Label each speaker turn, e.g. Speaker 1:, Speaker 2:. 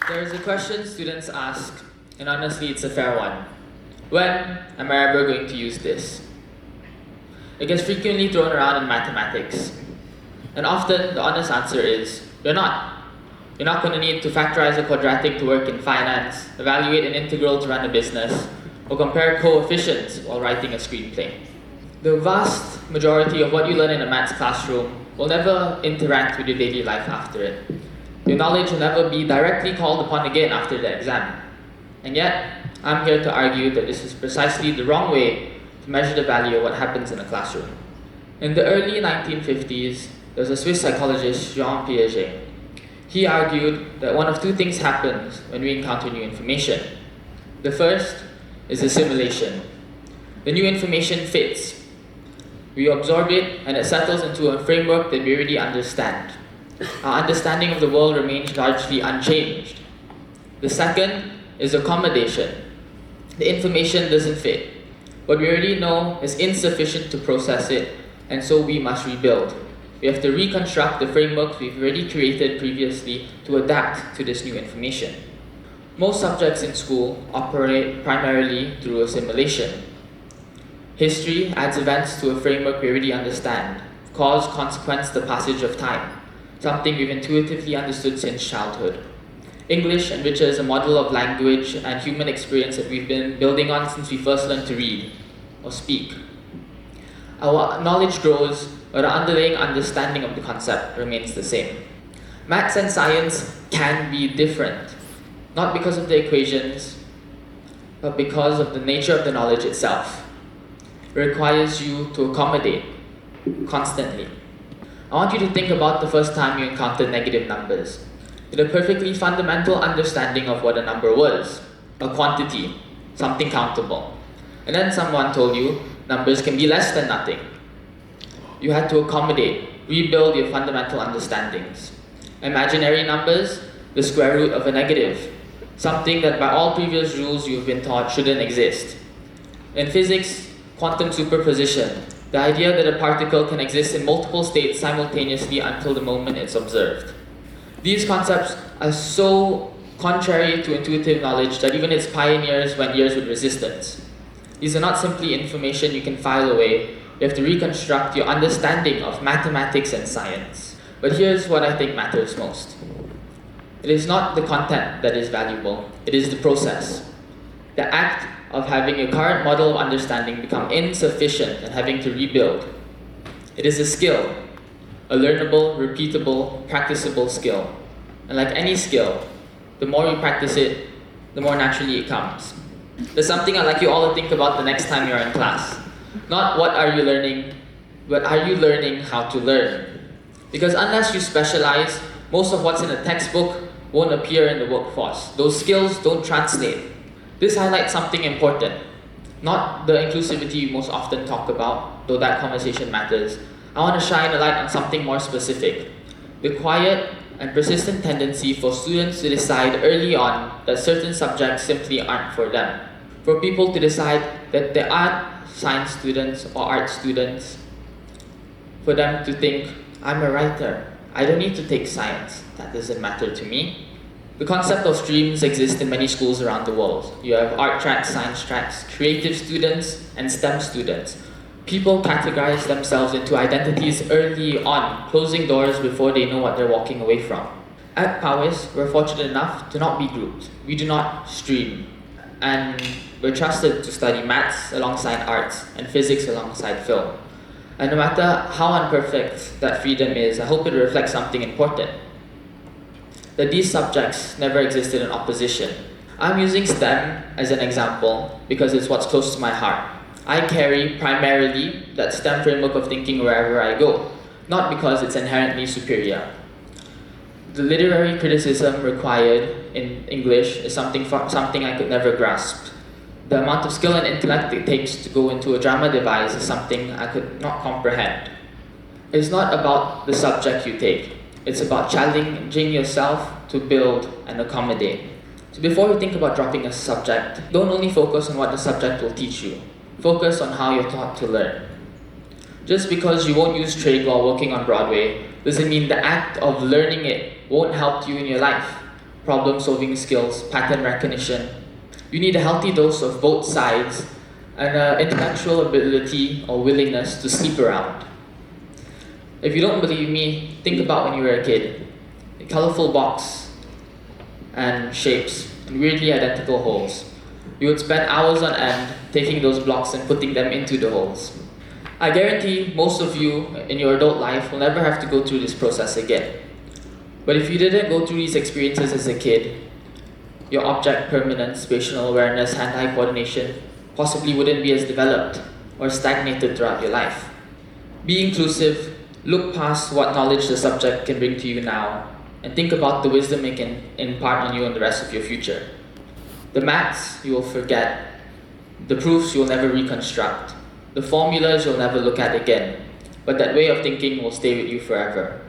Speaker 1: There is a question students ask, and honestly, it's a fair one. When am I ever going to use this? It gets frequently thrown around in mathematics. And often, the honest answer is, you're not. You're not going to need to factorize a quadratic to work in finance, evaluate an integral to run a business, or compare coefficients while writing a screenplay. The vast majority of what you learn in a maths classroom will never interact with your daily life after it. Your knowledge will never be directly called upon again after the exam. And yet, I'm here to argue that this is precisely the wrong way to measure the value of what happens in a classroom. In the early 1950s, there was a Swiss psychologist, Jean Piaget. He argued that one of two things happens when we encounter new information. The first is assimilation. The new information fits. We absorb it and it settles into a framework that we already understand. Our understanding of the world remains largely unchanged. The second is accommodation. The information doesn't fit. What we already know is insufficient to process it, and so we must rebuild. We have to reconstruct the frameworks we've already created previously to adapt to this new information. Most subjects in school operate primarily through assimilation. History adds events to a framework we already understand. Cause, consequence, the passage of time. Something we've intuitively understood since childhood. English enriches a model of language and human experience that we've been building on since we first learned to read or speak. Our knowledge grows, but our underlying understanding of the concept remains the same. Maths and science can be different, not because of the equations, but because of the nature of the knowledge itself. It requires you to accommodate constantly. I want you to think about the first time you encountered negative numbers. You had a perfectly fundamental understanding of what a number was, a quantity, something countable. And then someone told you numbers can be less than nothing. You had to accommodate, rebuild your fundamental understandings. Imaginary numbers, the square root of a negative, something that by all previous rules you've been taught shouldn't exist. In physics, quantum superposition, the idea that a particle can exist in multiple states simultaneously until the moment it's observed. These concepts are so contrary to intuitive knowledge that even its pioneers went years with resistance. These are not simply information you can file away. You have to reconstruct your understanding of mathematics and science. But here's what I think matters most. It is not the content that is valuable, it is the process. The act of having your current model of understanding become insufficient and having to rebuild. It is a skill, a learnable, repeatable, practicable skill. And like any skill, the more you practice it, the more naturally it comes. There's something I'd like you all to think about the next time you're in class. Not what are you learning, but are you learning how to learn? Because unless you specialize, most of what's in a textbook won't appear in the workforce. Those skills don't translate. This highlights something important. Not the inclusivity we most often talk about, though that conversation matters. I want to shine a light on something more specific. The quiet and persistent tendency for students to decide early on that certain subjects simply aren't for them. For people to decide that they aren't science students or art students. For them to think, I'm a writer, I don't need to take science, that doesn't matter to me. The concept of streams exists in many schools around the world. You have art tracks, science tracks, creative students, and STEM students. People categorize themselves into identities early on, closing doors before they know what they're walking away from. At Powys, we're fortunate enough to not be grouped. We do not stream. And we're trusted to study maths alongside arts and physics alongside film. And no matter how imperfect that freedom is, I hope it reflects something important. That these subjects never existed in opposition. I'm using STEM as an example because it's what's close to my heart. I carry primarily that STEM framework of thinking wherever I go, not because it's inherently superior. The literary criticism required in English is something I could never grasp. The amount of skill and intellect it takes to go into a drama device is something I could not comprehend. It's not about the subject you take. It's about challenging yourself to build and accommodate. So before you think about dropping a subject, don't only focus on what the subject will teach you. Focus on how you're taught to learn. Just because you won't use trade while working on Broadway doesn't mean the act of learning it won't help you in your life. problem-solving skills, pattern recognition. You need a healthy dose of both sides and an intellectual ability or willingness to sleep around. If you don't believe me, think about when you were a kid. A colorful box and shapes and weirdly identical holes. You would spend hours on end taking those blocks and putting them into the holes. I guarantee most of you in your adult life will never have to go through this process again. But if you didn't go through these experiences as a kid, your object permanence, spatial awareness, hand-eye coordination possibly wouldn't be as developed or stagnated throughout your life. Be inclusive, look past what knowledge the subject can bring to you now, and think about the wisdom it can impart on you and the rest of your future. The maths you will forget, the proofs you'll never reconstruct, the formulas you'll never look at again, but that way of thinking will stay with you forever.